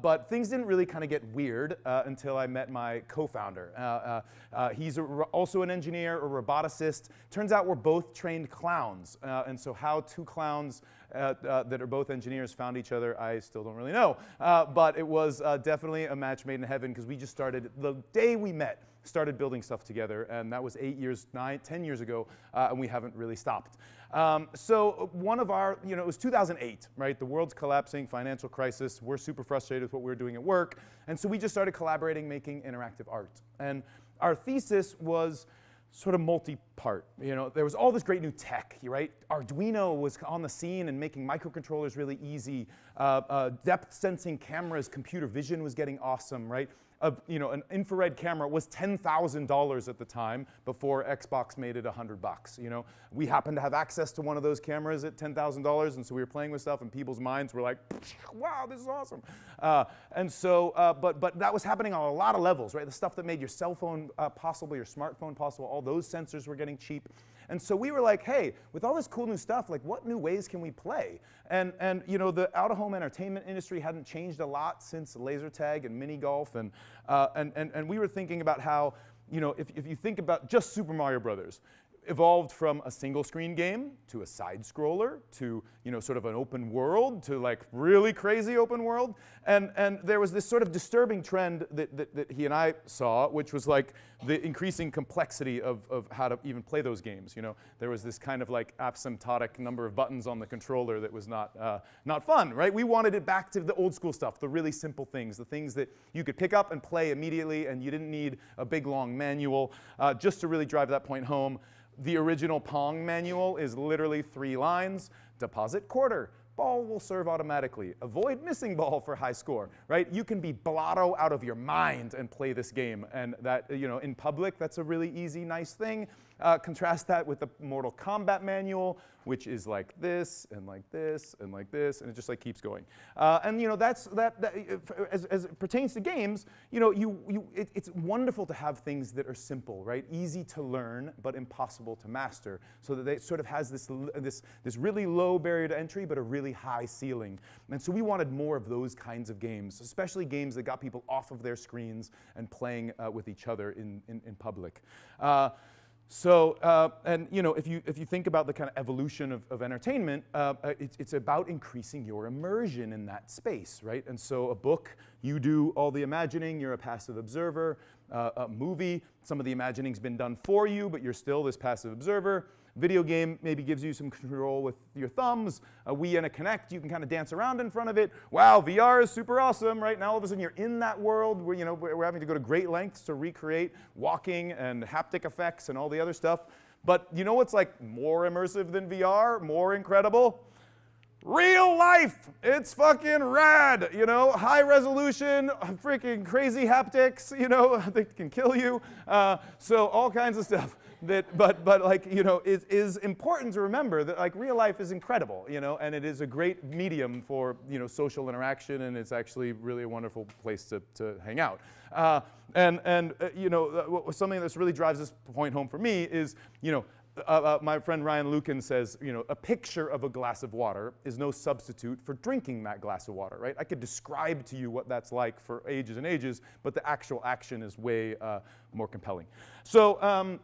But things didn't really kind of get weird until I met my co-founder. He's also an engineer, a roboticist. Turns out we're both trained clowns. And so how two clowns that are both engineers found each other, I still don't really know. But it was definitely a match made in heaven, because we just started, the day we met, started building stuff together, and that was 10 years ago, and we haven't really stopped. So one of our, it was 2008, right? The world's collapsing, financial crisis. We're super frustrated with what we were doing at work, and so we just started collaborating, making interactive art. And our thesis was sort of multi-part. There was all this great new tech, right? Arduino was on the scene and making microcontrollers really easy. Depth sensing cameras, computer vision was getting awesome, right? An infrared camera was $10,000 at the time before Xbox made it $100. We happened to have access to one of those cameras at $10,000, and so we were playing with stuff, and people's minds were like, "Wow, this is awesome!" And so, but that was happening on a lot of levels, right? The stuff that made your cell phone possible, your smartphone possible, all those sensors were getting cheap. And so we were like, hey, with all this cool new stuff, like what new ways can we play? And the out-of-home entertainment industry hadn't changed a lot since laser tag and mini golf, and we were thinking about how, if you think about just Super Mario Brothers, evolved from a single screen game to a side scroller to sort of an open world to like really crazy open world, and there was this sort of disturbing trend that he and I saw, which was like the increasing complexity of how to even play those games. There was this kind of like asymptotic number of buttons on the controller that was not fun, right? We wanted it back to the old school stuff, the really simple things, the things that you could pick up and play immediately, and you didn't need a big long manual just to really drive that point home. The original Pong manual is literally 3 lines. Deposit quarter. Ball will serve automatically. Avoid missing ball for high score, right? You can be blotto out of your mind and play this game. And that, in public, that's a really easy, nice thing. Contrast that with the Mortal Kombat manual, which is like this, and like this, and like this, and it just like keeps going. And as it pertains to games, it's wonderful to have things that are simple, right? Easy to learn, but impossible to master, so that it sort of has this really low barrier to entry, but a really high ceiling. And so we wanted more of those kinds of games, especially games that got people off of their screens and playing with each other in public. If you think about the kind of evolution of entertainment, it's about increasing your immersion in that space, right? And so a book, you do all the imagining, you're a passive observer. A movie, some of the imagining's been done for you, but you're still this passive observer. Video game maybe gives you some control with your thumbs. A Wii and a Kinect, you can kind of dance around in front of it. Wow, VR is super awesome, right? Now all of a sudden you're in that world where we're having to go to great lengths to recreate walking and haptic effects and all the other stuff. But you know what's like more immersive than VR, more incredible? Real life! It's fucking rad, high resolution, freaking crazy haptics, that can kill you. So all kinds of stuff but it is important to remember that like real life is incredible, and it is a great medium for, social interaction, and it's actually really a wonderful place to hang out. Something that really drives this point home for me is, my friend Ryan Lucan says, a picture of a glass of water is no substitute for drinking that glass of water, right? I could describe to you what that's like for ages and ages, but the actual action is way more compelling. So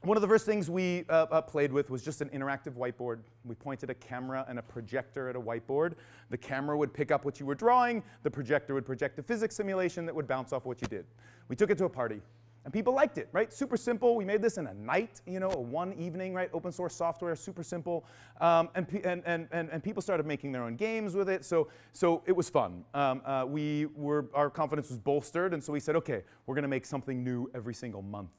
one of the first things we played with was just an interactive whiteboard. We pointed a camera and a projector at a whiteboard. The camera would pick up what you were drawing. The projector would project a physics simulation that would bounce off what you did. We took it to a party. And people liked it, right? Super simple. We made this in a night, one evening, right? Open source software, super simple. And people started making their own games with it. So it was fun. Our confidence was bolstered, and so we said, okay, we're going to make something new every single month.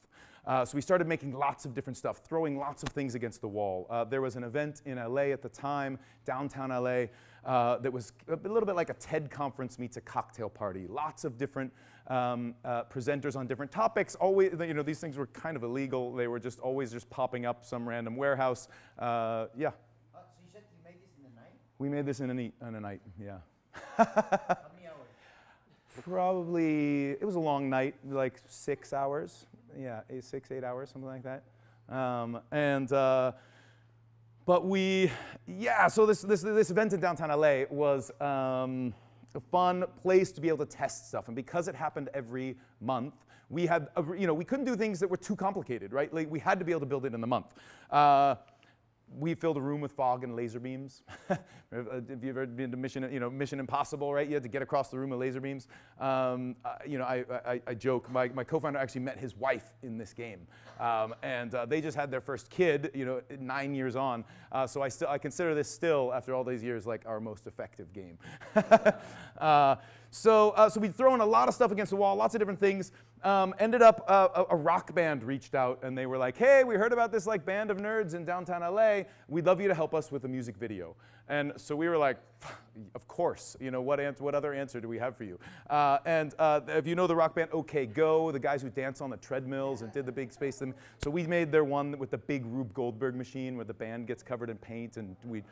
So we started making lots of different stuff, throwing lots of things against the wall. There was an event in LA at the time, downtown LA, that was a little bit like a TED conference meets a cocktail party. Lots of different presenters on different topics. Always, these things were kind of illegal. They were just always just popping up some random warehouse. Yeah. So you said you made this in the night? We made this in a night, yeah. How many hours? Probably, it was a long night, like 6 hours. Yeah, 8 hours, something like that. So this event in downtown LA was a fun place to be able to test stuff. And because it happened every month, we had, we couldn't do things that were too complicated, right? Like, we had to be able to build it in a month. We filled a room with fog and laser beams. If you've ever been to Mission Impossible, right? You had to get across the room with laser beams. I joke. My co-founder actually met his wife in this game, and they just had their first kid, 9 years on. So I consider this still, after all these years, like our most effective game. So we'd thrown a lot of stuff against the wall, lots of different things. Ended up, a rock band reached out, and they were like, hey, we heard about this like band of nerds in downtown LA. We'd love you to help us with a music video. And so we were like, of course, what other answer do we have for you? And if you know the rock band OK Go, the guys who dance on the treadmills and did the big space thing, so we made their one with the big Rube Goldberg machine where the band gets covered in paint and we,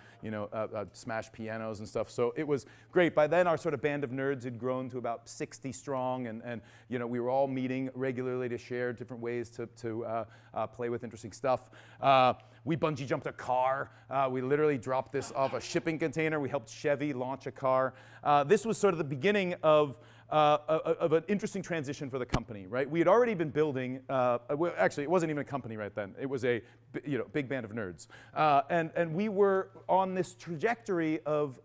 smash pianos and stuff. So it was great. By then, our sort of band of nerds had grown to about 60 strong, and we were all meeting regularly to share different ways to play with interesting stuff. We bungee jumped a car. We literally dropped this off a shipping container. We helped Chevy launch a car. This was sort of the beginning of an interesting transition for the company, right? We had already been building, well, actually, it wasn't even a company right then. It was a big band of nerds. And we were on this trajectory of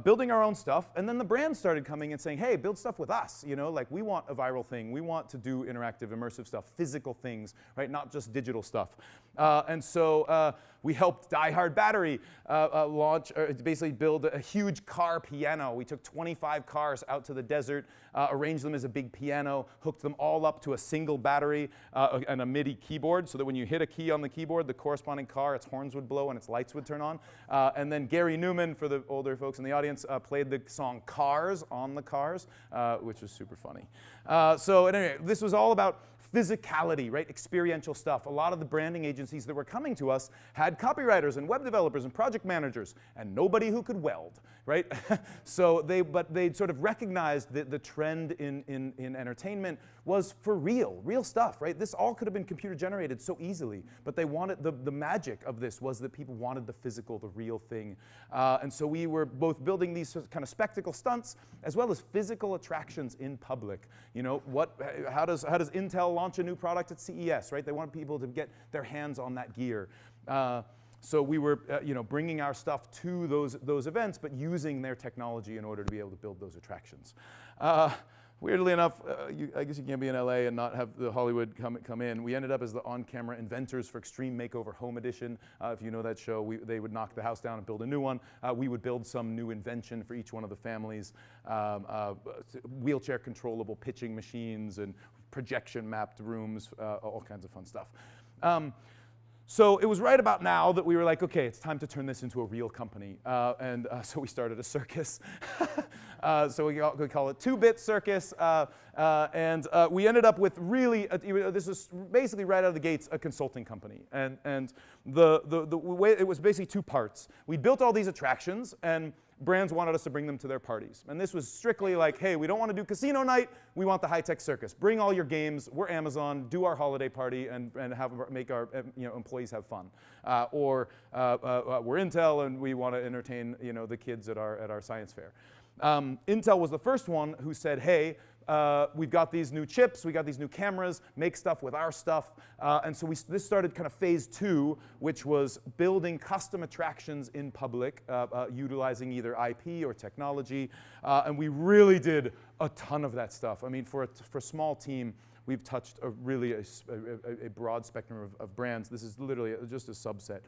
building our own stuff, and then the brands started coming and saying, hey, build stuff with us, like we want a viral thing. We want to do interactive, immersive stuff, physical things, right? Not just digital stuff. And so we helped Die Hard Battery launch, basically build a huge car piano. We took 25 cars out to the desert, arranged them as a big piano, hooked them all up to a single battery and a MIDI keyboard, so that when you hit a key on the keyboard, the corresponding car, its horns would blow and its lights would turn on. And then Gary Newman, for the older folks in the audience, played the song Cars on the cars, which was super funny. So anyway, this was all about physicality, right? Experiential stuff. A lot of the branding agencies that were coming to us had copywriters and web developers and project managers, and nobody who could weld, right? So they'd sort of recognized that the trend in entertainment was for real stuff, right? This all could have been computer generated so easily, but they wanted, the magic of this was that people wanted the physical, the real thing. And so we were both building these kind of spectacle stunts as well as physical attractions in public. How does Intel launch a new product at CES, right? They want people to get their hands on that gear. So we were, bringing our stuff to those events, but using their technology in order to be able to build those attractions. Weirdly enough, I guess you can't be in LA and not have the Hollywood come in. We ended up as the on-camera inventors for Extreme Makeover Home Edition. If you know that show, they would knock the house down and build a new one. We would build some new invention for each one of the families. Wheelchair controllable pitching machines and projection mapped rooms, all kinds of fun stuff. So it was right about now that we were like, okay, it's time to turn this into a real company. So we started a circus. So we call it 2-Bit Circus. And we ended up with really, this was basically right out of the gates, a consulting company. And the way, it was basically 2 parts. We built all these attractions, and brands wanted us to bring them to their parties. And this was strictly like, hey, we don't want to do casino night, we want the high-tech circus. Bring all your games, we're Amazon, do our holiday party and make our employees have fun. Or we're Intel and we want to entertain the kids at our science fair. Intel was the first one who said, hey, we've got these new chips, we got these new cameras, make stuff with our stuff. And so this started kind of phase 2, which was building custom attractions in public, utilizing either IP or technology. And we really did a ton of that stuff. I mean, for a small team, we've touched a really broad spectrum of brands. This is literally just a subset.